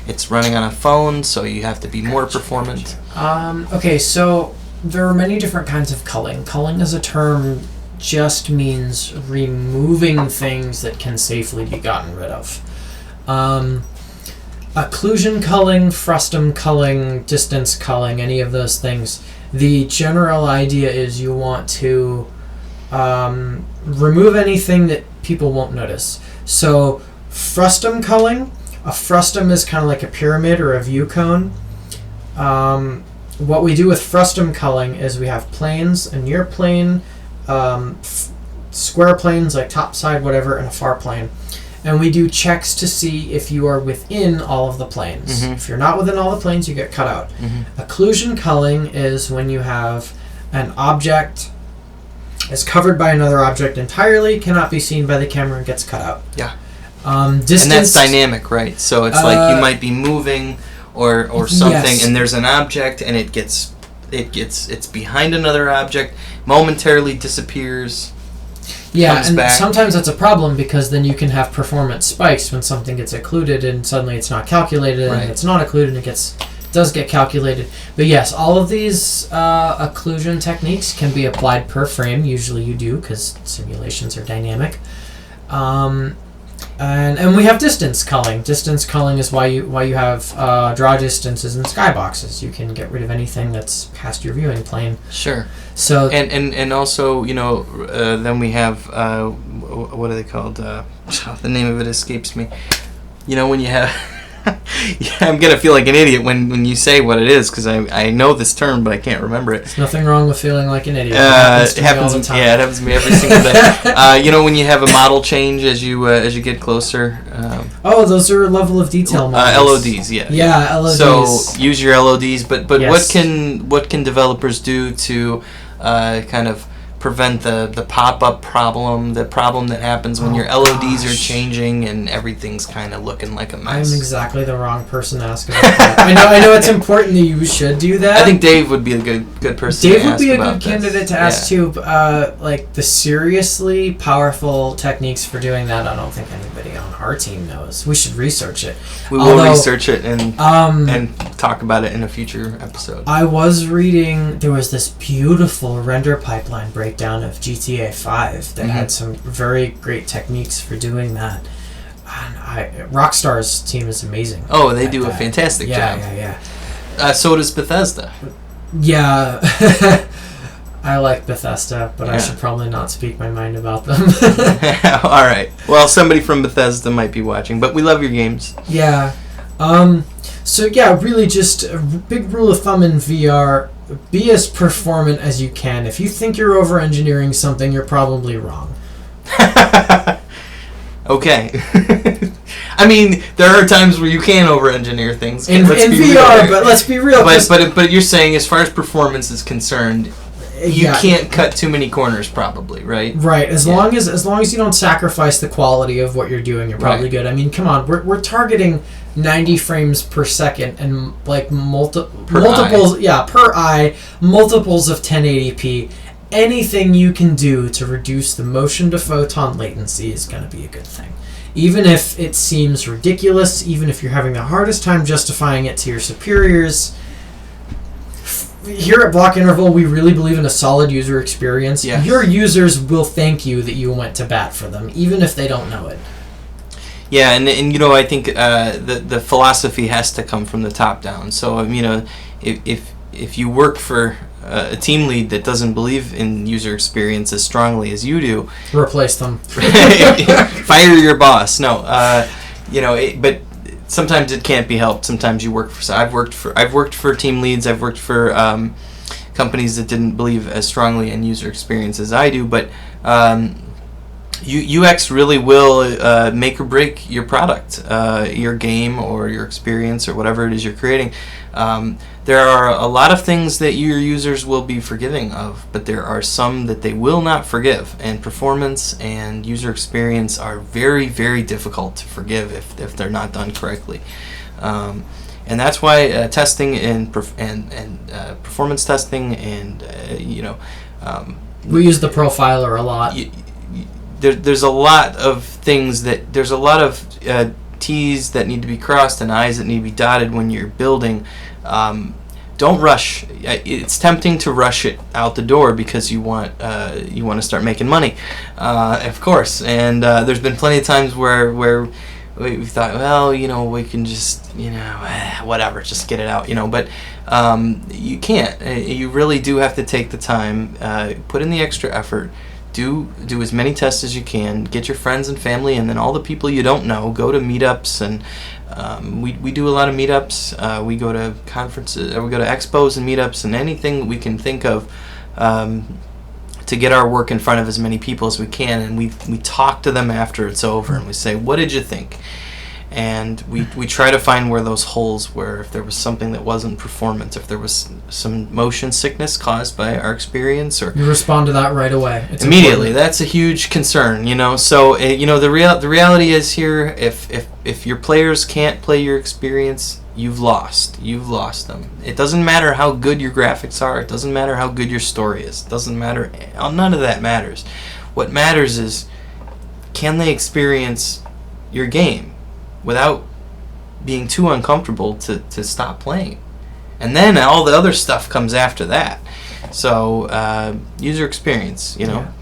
Speaker 1: it's running on a phone, so you have to be more performant.
Speaker 2: Okay, so there are many different kinds of culling. Culling as a term just means removing things that can safely be gotten rid of. Occlusion culling, frustum culling, distance culling, any of those things. The general idea is you want to remove anything that people won't notice. So frustum culling, a frustum is kind of like a pyramid or a view cone. What we do with frustum culling is we have planes, a near plane, square planes like top, side, whatever, and a far plane. And we do checks to see if you are within all of the planes. Mm-hmm. If you're not within all the planes, you get cut out. Mm-hmm. Occlusion culling is when you have an object is covered by another object entirely, cannot be seen by the camera, and gets cut out.
Speaker 1: Yeah.
Speaker 2: Distance,
Speaker 1: and that's dynamic, right? So it's like you might be moving or something,
Speaker 2: yes.
Speaker 1: and there's an object, and it's behind another object, momentarily disappears.
Speaker 2: Yeah,
Speaker 1: comes
Speaker 2: and
Speaker 1: back.
Speaker 2: sometimes that's a problem because then you can have performance spikes when something gets occluded and suddenly it's not calculated,
Speaker 1: Right.
Speaker 2: and it's not occluded and it does get calculated. But yes, all of these occlusion techniques can be applied per frame. Usually you do because simulations are dynamic. And we have distance culling. Distance culling is why you have draw distances in skyboxes. You can get rid of anything that's past your viewing plane.
Speaker 1: Sure.
Speaker 2: So
Speaker 1: and also, then we have what are they called? The name of it escapes me. When you have yeah, I'm gonna feel like an idiot when you say what it is because I know this term but I can't remember it.
Speaker 2: There's nothing wrong with feeling like an idiot.
Speaker 1: It happens all the time. Yeah, it happens to me every single day. When you have a model change as you get closer.
Speaker 2: Those are level of detail models.
Speaker 1: LODs, yeah.
Speaker 2: Yeah, LODs.
Speaker 1: So use your LODs, but
Speaker 2: Yes.
Speaker 1: what can developers do to kind of prevent the pop-up problem, the problem that happens when your LODs are changing and everything's kind of looking like a mess?
Speaker 2: I'm exactly the wrong person to ask about that. I know it's important that you should do that.
Speaker 1: I think Dave would be a good person
Speaker 2: Dave
Speaker 1: to
Speaker 2: would
Speaker 1: ask
Speaker 2: be a
Speaker 1: about
Speaker 2: good
Speaker 1: this.
Speaker 2: candidate to ask too. Like the seriously powerful techniques for doing that, I don't think anybody on our team knows. We should research it.
Speaker 1: We will research it and talk about it in a future episode.
Speaker 2: I was reading, there was this beautiful render pipeline breakdown of GTA 5 that had some very great techniques for doing that. And Rockstar's team is amazing.
Speaker 1: Oh, they do a fantastic job.
Speaker 2: Yeah.
Speaker 1: So does Bethesda.
Speaker 2: Yeah. I like Bethesda, but I should probably not speak my mind about them.
Speaker 1: All right. Well, somebody from Bethesda might be watching, but we love your games.
Speaker 2: Yeah. So really just a big rule of thumb in VR, be as performant as you can. If you think you're over-engineering something, you're probably wrong.
Speaker 1: Okay. I mean, there are times where you can over-engineer things.
Speaker 2: In VR, but let's be real.
Speaker 1: But you're saying as far as performance is concerned, you can't cut too many corners, probably, right?
Speaker 2: Right. As long as you don't sacrifice the quality of what you're doing, you're probably good. I mean, come on, we're targeting 90 frames per second and like multiples, per eye, multiples of 1080p. Anything you can do to reduce the motion to photon latency is going to be a good thing. Even if it seems ridiculous, even if you're having the hardest time justifying it to your superiors. Here at Block Interval, we really believe in a solid user experience.
Speaker 1: Yes.
Speaker 2: Your users will thank you that you went to bat for them, even if they don't know it.
Speaker 1: Yeah, and I think the philosophy has to come from the top down. So if you work for a team lead that doesn't believe in user experience as strongly as you do,
Speaker 2: replace them.
Speaker 1: Fire your boss. No, but sometimes it can't be helped. Sometimes you work for. So I've worked for team leads. I've worked for companies that didn't believe as strongly in user experience as I do. But UX really will make or break your product, your game, or your experience, or whatever it is you're creating. There are a lot of things that your users will be forgiving of, but there are some that they will not forgive. And performance and user experience are very, very difficult to forgive if they're not done correctly. And that's why testing and performance testing and
Speaker 2: we use the profiler a lot.
Speaker 1: There's a lot of things there's a lot of T's that need to be crossed and I's that need to be dotted when you're building. Don't rush. It's tempting to rush it out the door because you want to start making money, of course. And there's been plenty of times where we thought, well, we can just whatever, just get it out, But you can't. You really do have to take the time, put in the extra effort. Do as many tests as you can. Get your friends and family, and then all the people you don't know. Go to meetups, and we do a lot of meetups. We go to conferences, we go to expos and meetups, and anything that we can think of to get our work in front of as many people as we can. And we talk to them after it's over, and we say, "What did you think?" And we try to find where those holes were, if there was something that wasn't performant, if there was some motion sickness caused by our experience, or
Speaker 2: you respond to that right away. It's
Speaker 1: immediately.
Speaker 2: important.
Speaker 1: That's a huge concern, So the reality is here, if your players can't play your experience, you've lost them. It doesn't matter how good your graphics are. It doesn't matter how good your story is. It doesn't matter. None of that matters. What matters is, can they experience your game without being too uncomfortable to stop playing? And then all the other stuff comes after that. So user experience,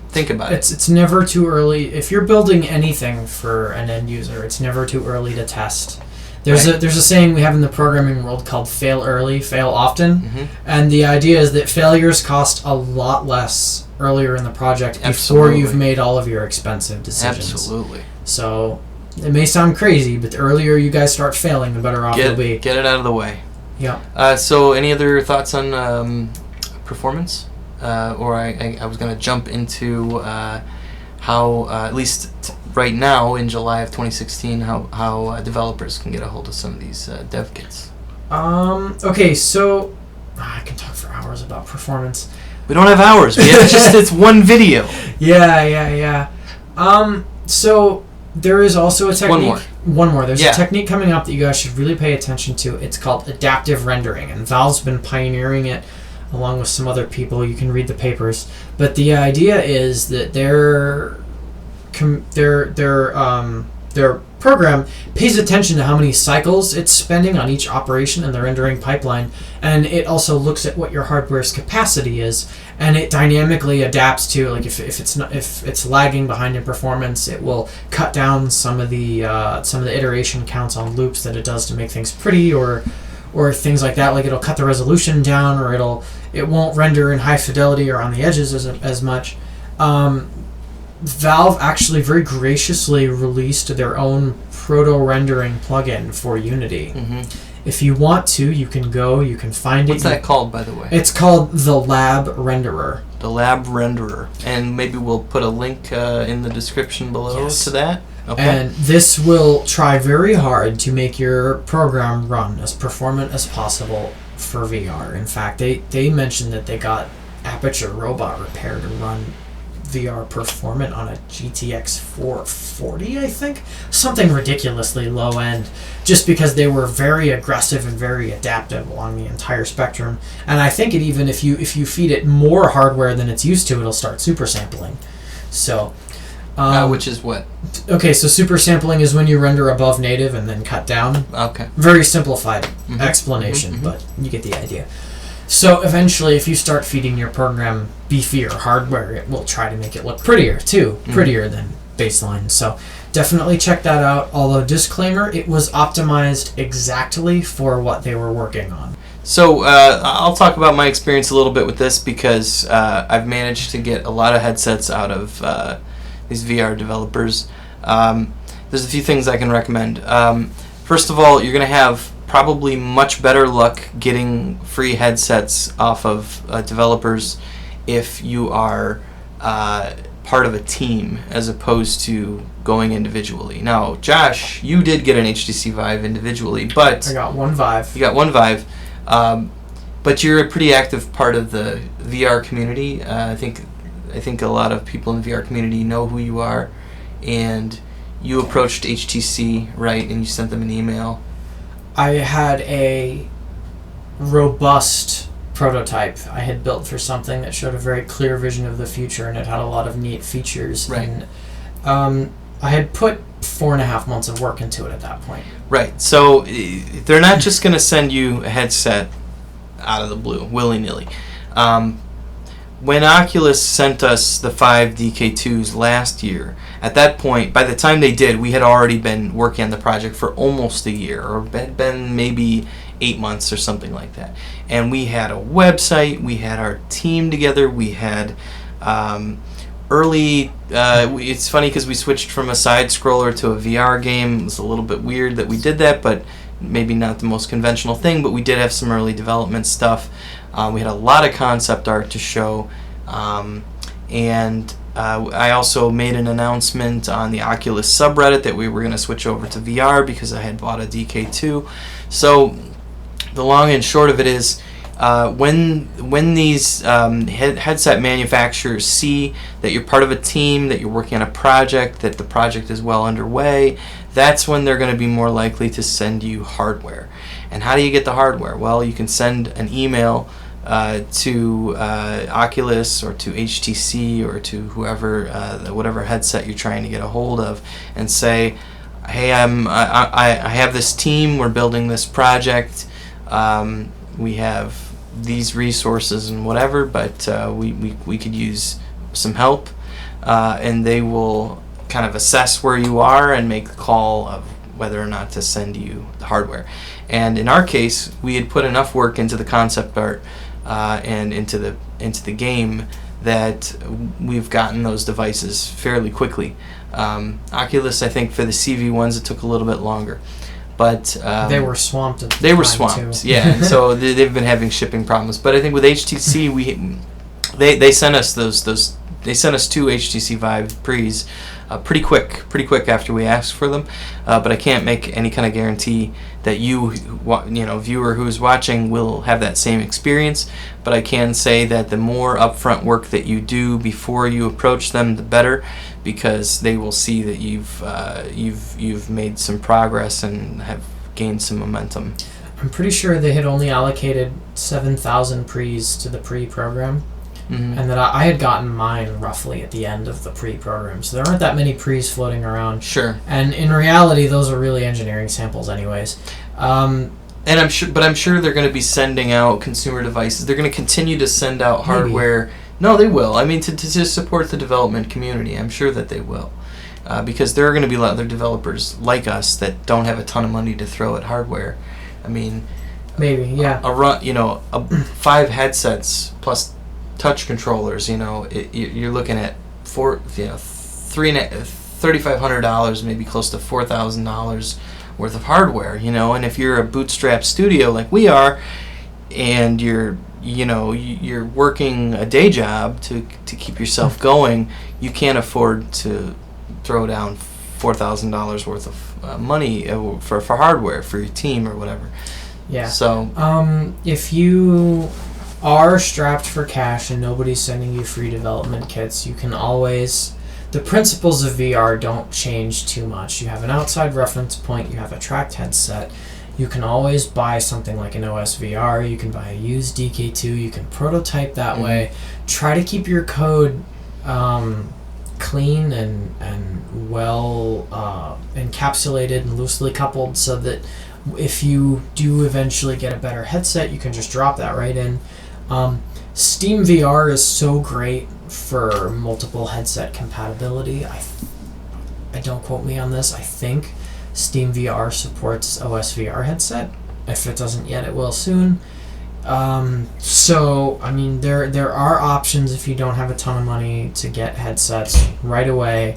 Speaker 1: think about it.
Speaker 2: It's never too early. If you're building anything for an end user, it's never too early to test. There's a saying we have in the programming world called fail early, fail often.
Speaker 1: Mm-hmm.
Speaker 2: And the idea is that failures cost a lot less earlier in the project before you've made all of your expensive decisions.
Speaker 1: Absolutely.
Speaker 2: So it may sound crazy, but the earlier you guys start failing, the better off you'll be.
Speaker 1: Get it out of the way.
Speaker 2: Yeah.
Speaker 1: So any other thoughts on performance? Or I was going to jump into how, at least right now in July of 2016, how developers can get a hold of some of these dev kits.
Speaker 2: Okay, so I can talk for hours about performance.
Speaker 1: We don't have hours. We have it's one video.
Speaker 2: Yeah. So there is also a technique. One more. There's a technique coming up that you guys should really pay attention to. It's called adaptive rendering, and Valve's been pioneering it along with some other people. You can read the papers, but the idea is that their program pays attention to how many cycles it's spending on each operation in the rendering pipeline, and it also looks at what your hardware's capacity is, and it dynamically adapts to, like, if it's lagging behind in performance, it will cut down some of the iteration counts on loops that it does to make things pretty, or things like that. Like, it'll cut the resolution down, or it won't render in high fidelity or on the edges as much. Valve actually very graciously released their own proto-rendering plugin for Unity.
Speaker 1: Mm-hmm.
Speaker 2: If you want to, you can find it.
Speaker 1: What's that called, by the way?
Speaker 2: It's called the Lab Renderer.
Speaker 1: The Lab Renderer. And maybe we'll put a link in the description below to that. Okay.
Speaker 2: And this will try very hard to make your program run as performant as possible for VR. In fact, they mentioned that they got Aperture Robot Repair to run VR performant on a GTX 440, I think, something ridiculously low end, just because they were very aggressive and very adaptive along the entire spectrum. And I think it even, if you feed it more hardware than it's used to, it'll start super sampling. So
Speaker 1: which is what?
Speaker 2: Okay, so super sampling is when you render above native and then cut down.
Speaker 1: Okay.
Speaker 2: Very simplified explanation, but you get the idea. So eventually, if you start feeding your program beefier hardware, it will try to make it look prettier too, prettier than baseline. So definitely check that out. Although, disclaimer, it was optimized exactly for what they were working on.
Speaker 1: So I'll talk about my experience a little bit with this, because I've managed to get a lot of headsets out of these VR developers. There's a few things I can recommend. First of all, you're going to have probably much better luck getting free headsets off of developers if you are part of a team as opposed to going individually. Now, Josh, you did get an HTC Vive individually, but
Speaker 2: I got one Vive.
Speaker 1: You got one Vive, but you're a pretty active part of the VR community. I think a lot of people in the VR community know who you are, and you approached HTC, right, and you sent them an email.
Speaker 2: I had a robust prototype I had built for something that showed a very clear vision of the future, and it had a lot of neat features.
Speaker 1: Right.
Speaker 2: And I had put 4.5 months of work into it at that point.
Speaker 1: Right. So they're not just going to send you a headset out of the blue, willy-nilly. When Oculus sent us the 5 DK2s last year, at that point, by the time they did, we had already been working on the project for almost a year, or been maybe 8 months or something like that. And we had a website, we had our team together, we had it's funny because we switched from a side scroller to a VR game. It was a little bit weird that we did that, but maybe not the most conventional thing, but we did have some early development stuff. We had a lot of concept art to show, and I also made an announcement on the Oculus subreddit that we were going to switch over to VR because I had bought a DK2. So the long and short of it is, when these headset manufacturers see that you're part of a team, that you're working on a project, that the project is well underway, that's when they're going to be more likely to send you hardware. And how do you get the hardware? Well, you can send an email to Oculus or to HTC or to whoever, whatever headset you're trying to get a hold of, and say, hey, I have this team, we're building this project, we have these resources and whatever, but we could use some help, and they will kind of assess where you are and make the call of whether or not to send you the hardware. And in our case, we had put enough work into the concept art and into the game that we've gotten those devices fairly quickly. Oculus, I think for the CV1s, it took a little bit longer, but
Speaker 2: they were swamped at the
Speaker 1: they were
Speaker 2: time,
Speaker 1: swamped,
Speaker 2: too.
Speaker 1: yeah. And so they've been having shipping problems. But I think with HTC, they sent us they sent us 2 HTC Vive Pre's pretty quick after we asked for them. But I can't make any kind of guarantee that viewer who's watching will have that same experience. But I can say that the more upfront work that you do before you approach them, the better, because they will see that you've made some progress and have gained some momentum.
Speaker 2: I'm pretty sure they had only allocated 7,000 Pre's to the pre-program. Mm-hmm. And that I had gotten mine roughly at the end of the pre-program. So there aren't that many Pre's floating around.
Speaker 1: Sure.
Speaker 2: And in reality, those are really engineering samples anyways.
Speaker 1: And I'm sure they're going to be sending out consumer devices. They're going to continue to send out hardware. Maybe. No, they will. I mean, to support the development community, I'm sure that they will. Because there are going to be a lot of other developers like us that don't have a ton of money to throw at hardware. I mean...
Speaker 2: Maybe, yeah.
Speaker 1: 5 headsets plus touch controllers, you're looking at $3,500, maybe close to $4,000 worth of hardware, and if you're a bootstrap studio like we are, and you're working a day job to keep yourself going, you can't afford to throw down $4,000 worth of money for hardware for your team or whatever.
Speaker 2: Yeah.
Speaker 1: So
Speaker 2: if you are strapped for cash and nobody's sending you free development kits, you can always... The principles of VR don't change too much. You have an outside reference point, you have a tracked headset, you can always buy something like an OS VR, you can buy a used DK2, you can prototype that way. Try to keep your code clean and well encapsulated and loosely coupled so that if you do eventually get a better headset, you can just drop that right in. Steam VR is so great for multiple headset compatibility. I don't quote me on this. I think Steam VR supports OS VR headset. If it doesn't yet, it will soon. So I mean, there are options if you don't have a ton of money to get headsets right away.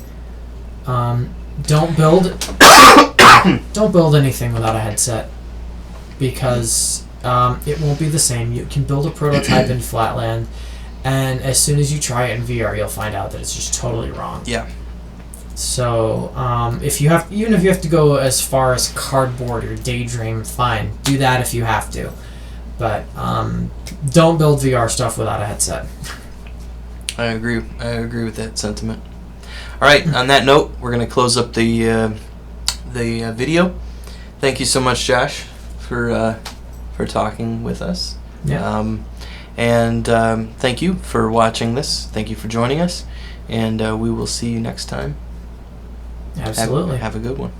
Speaker 2: Don't build anything without a headset, because it won't be the same. You can build a prototype in Flatland, and as soon as you try it in VR, you'll find out that it's just totally wrong.
Speaker 1: Yeah.
Speaker 2: So even if you have to go as far as cardboard or Daydream, fine, do that if you have to, but don't build VR stuff without a headset.
Speaker 1: I agree with that sentiment. All right. On that note, we're going to close up the video. Thank you so much, Josh, for talking with us.
Speaker 2: Yeah.
Speaker 1: And thank you for watching this. Thank you for joining us, and we will see you next time.
Speaker 2: Absolutely.
Speaker 1: Have a good one.